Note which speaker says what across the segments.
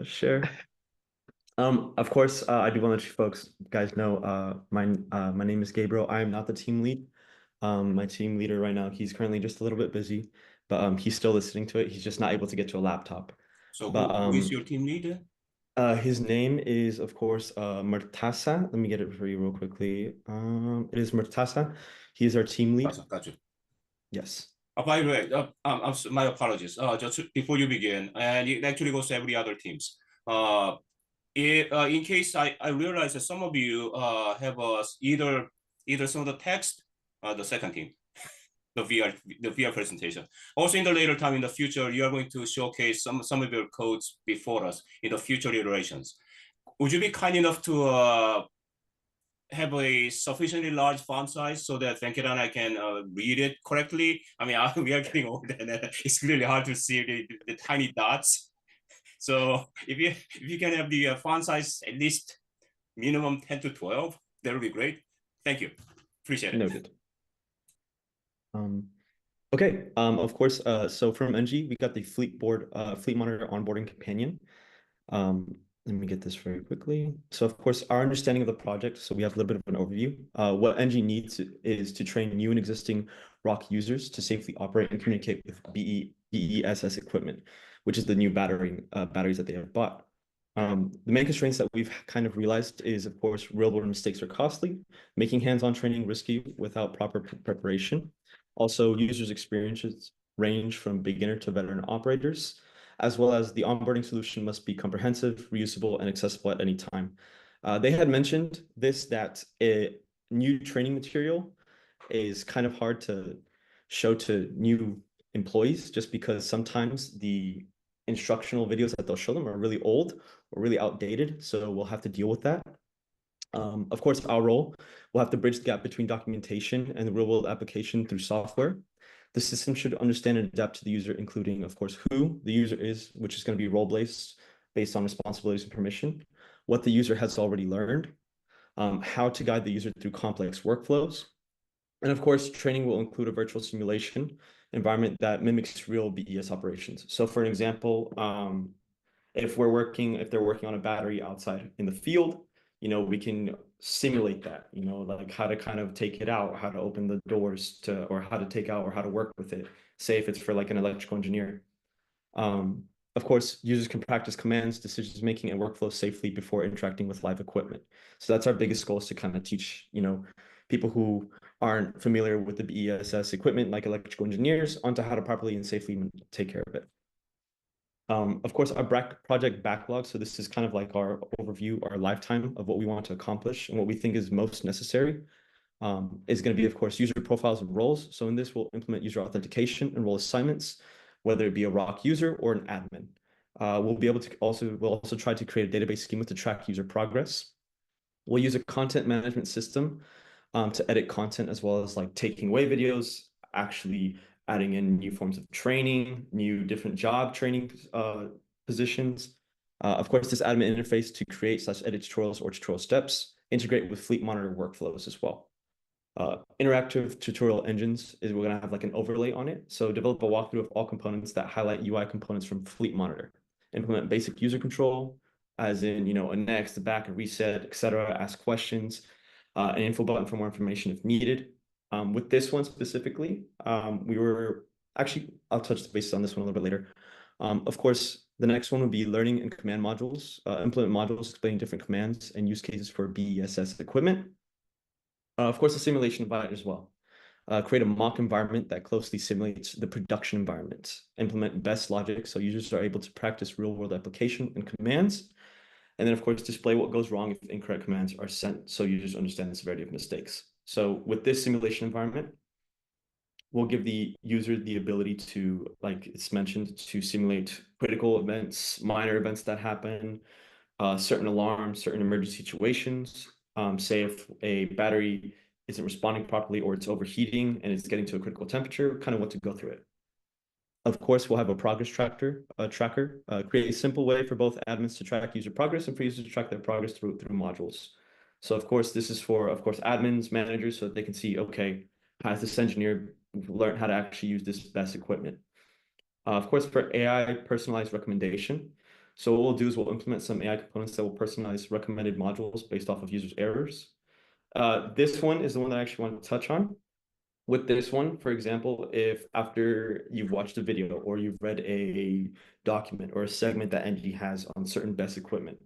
Speaker 1: Share. Of course, I do want to let you folks guys know, my name is Gabriel. I am not the team lead. My team leader right now, he's currently just a little bit busy, but he's still listening to it. He's just not able to get to a laptop.
Speaker 2: So
Speaker 1: But
Speaker 2: who is your team leader?
Speaker 1: his name is, of course, Murtasa. Let me get it for you real quickly. It is Murtasa. He is our team lead.
Speaker 2: Gotcha.
Speaker 1: Yes.
Speaker 2: By the way, my apologies. Just before you begin, and it actually goes to every other teams. In case I realize that some of you have either some of the text, the second team, the VR presentation. Also, in the later time in the future, you are going to showcase some of your codes before us in the future iterations. Would you be kind enough to have a sufficiently large font size so that Venkat and I can read it correctly? I mean, we are getting older and it's really hard to see the tiny dots. So if you can have the font size at least minimum 10 to 12, that would be great. Thank you. Appreciate it.
Speaker 1: Noted. Okay. Of course. So from NG, we got the Fleet Monitor onboarding companion. Let me get this very quickly. So of course, our understanding of the project, so we have a little bit of an overview. What NG needs is to train new and existing ROC users to safely operate and communicate with BESS equipment, which is the new batteries that they have bought. The main constraints that we've kind of realized is, of course, real-world mistakes are costly, making hands-on training risky without proper preparation. Also, users' experiences range from beginner to veteran operators, as well as the onboarding solution must be comprehensive, reusable, and accessible at any time. They had mentioned this, that a new training material is kind of hard to show to new employees just because sometimes the instructional videos that they'll show them are really old or really outdated. So we'll have to deal with that. Of course, our role will have to bridge the gap between documentation and the real-world application through software. The system should understand and adapt to the user, including, of course, who the user is, which is going to be based on responsibilities and permission, what the user has already learned, how to guide the user through complex workflows. And of course, training will include a virtual simulation environment that mimics real BES operations. So for an example, if they're working on a battery outside in the field, we can simulate that, like how to kind of take it out, how to open the doors or how to take out or how to work with it. Say if it's for like an electrical engineer. Of course, users can practice commands, decisions making, and workflow safely before interacting with live equipment. So that's our biggest goal, is to kind of teach, people who aren't familiar with the BESS equipment, like electrical engineers, onto how to properly and safely take care of it. Of course, our project backlog. So this is kind of like our overview, our lifetime of what we want to accomplish and what we think is most necessary. Is going to be, of course, user profiles and roles. So in this, we'll implement user authentication and role assignments, whether it be a ROC user or an admin. We'll also try to create a database schema to track user progress. We'll use a content management system to edit content, as well as like taking away videos, actually adding in new forms of training, new different job training positions. Of course, this admin interface to create/edit tutorials or tutorial steps, integrate with Fleet Monitor workflows as well. Interactive tutorial engines is we're going to have like an overlay on it. So develop a walkthrough of all components that highlight UI components from Fleet Monitor. Implement basic user control, as in, a next, a back, a reset, etc. Ask questions, an info button for more information if needed. With this one specifically, I'll touch base on this one a little bit later. Of course, the next one would be learning and command modules, implement modules explaining different commands and use cases for BESS equipment. Of course, a simulation environment as well. Create a mock environment that closely simulates the production environment. Implement best logic so users are able to practice real-world application and commands. And then, of course, display what goes wrong if incorrect commands are sent so users understand the severity of mistakes. So with this simulation environment, we'll give the user the ability to, like it's mentioned, to simulate critical events, minor events that happen, certain alarms, certain emergency situations. Say if a battery isn't responding properly or it's overheating and it's getting to a critical temperature, kind of what to go through it. Of course, we'll have a progress tracker, create a simple way for both admins to track user progress and for users to track their progress through modules. So of course, this is for, of course, admins, managers, so that they can see, okay, has this engineer learned how to actually use this best equipment? Of course, for AI personalized recommendation. So what we'll do is we'll implement some AI components that will personalize recommended modules based off of users' errors. This one is the one that I actually want to touch on. With this one, for example, if after you've watched a video or you've read a document or a segment that NG has on certain best equipment,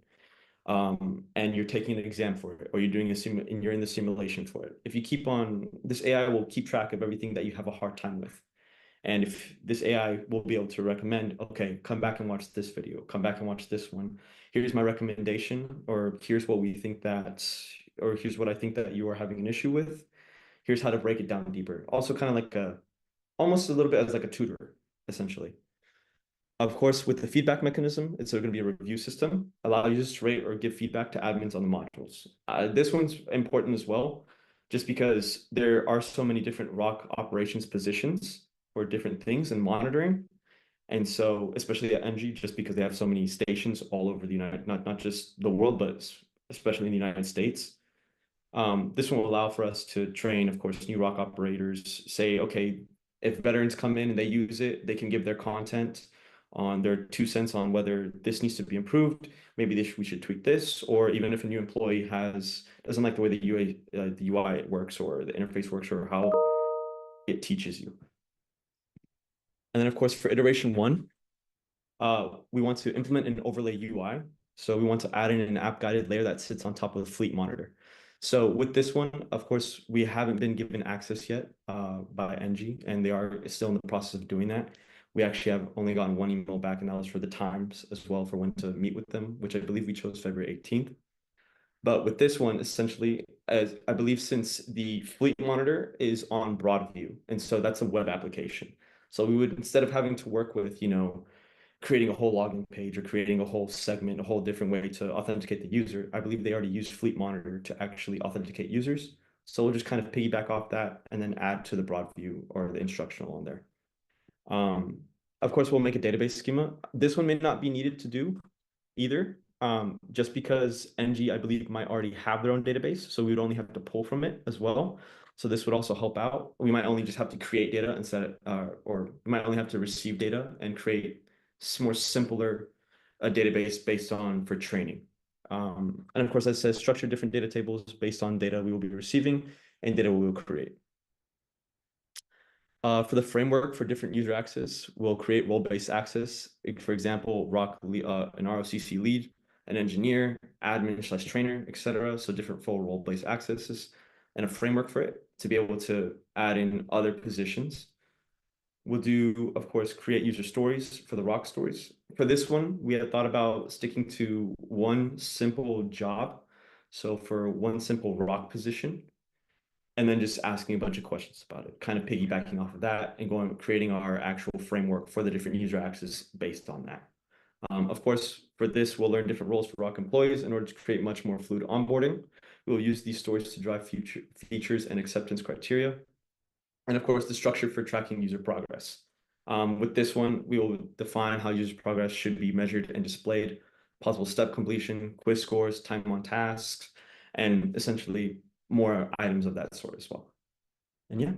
Speaker 1: and you're taking an exam for it, or you're doing and you're in the simulation for it. If you keep on, this AI will keep track of everything that you have a hard time with. And if this AI will be able to recommend, okay, come back and watch this video, come back and watch this one. Here's my recommendation, or here's what we think that, or here's what I think that you are having an issue with. Here's how to break it down deeper. Also kind of like almost a little bit as like a tutor, essentially. Of course, with the feedback mechanism, it's going to be a review system, allow users to rate or give feedback to admins on the modules. This one's important as well, just because there are so many different ROC operations positions for different things and monitoring. And so, especially at NG, just because they have so many stations all over the not just the world, but especially in the United States. This one will allow for us to train, of course, new ROC operators, say, okay, if veterans come in and they use it, they can give their content on their 2 cents on whether this needs to be improved. Maybe we should tweak this, or even if a new employee doesn't like the way the UI works or the interface works or how it teaches you. And then, of course, for iteration 1, we want to implement an overlay UI. So we want to add in an app guided layer that sits on top of the fleet monitor. So with this one, of course, we haven't been given access yet by NG, and they are still in the process of doing that. We actually have only gotten one email back, and that was for the times as well for when to meet with them, which I believe we chose February 18th. But with this one, essentially, as I believe since the fleet monitor is on Broadview, and so that's a web application. So we would, instead of having to work with, creating a whole login page or creating a whole segment, a whole different way to authenticate the user, I believe they already use Fleet Monitor to actually authenticate users. So we'll just kind of piggyback off that and then add to the Broadview or the instructional on there. Of course, we'll make a database schema. This one may not be needed to do either, just because NG, I believe, might already have their own database, so we would only have to pull from it as well. So this would also help out. We might only just have to create data instead, or we might only have to receive data and create more simpler database based on for training. And of course, that says structure different data tables based on data we will be receiving and data we will create. For the framework for different user access, we'll create role-based access. For example, an ROCC lead, an engineer, admin/trainer, etc. So different full role-based accesses and a framework for it to be able to add in other positions. We'll do, of course, create user stories for the ROC stories. For this one, we had thought about sticking to one simple job. So for one simple ROC position, and then just asking a bunch of questions about it, kind of piggybacking off of that and creating our actual framework for the different user access based on that. Of course, for this, we'll learn different roles for ROC employees in order to create much more fluid onboarding. We'll use these stories to drive future features and acceptance criteria. And of course, the structure for tracking user progress. With this one, we will define how user progress should be measured and displayed, possible step completion, quiz scores, time on tasks, and essentially more items of that sort as well. And yeah.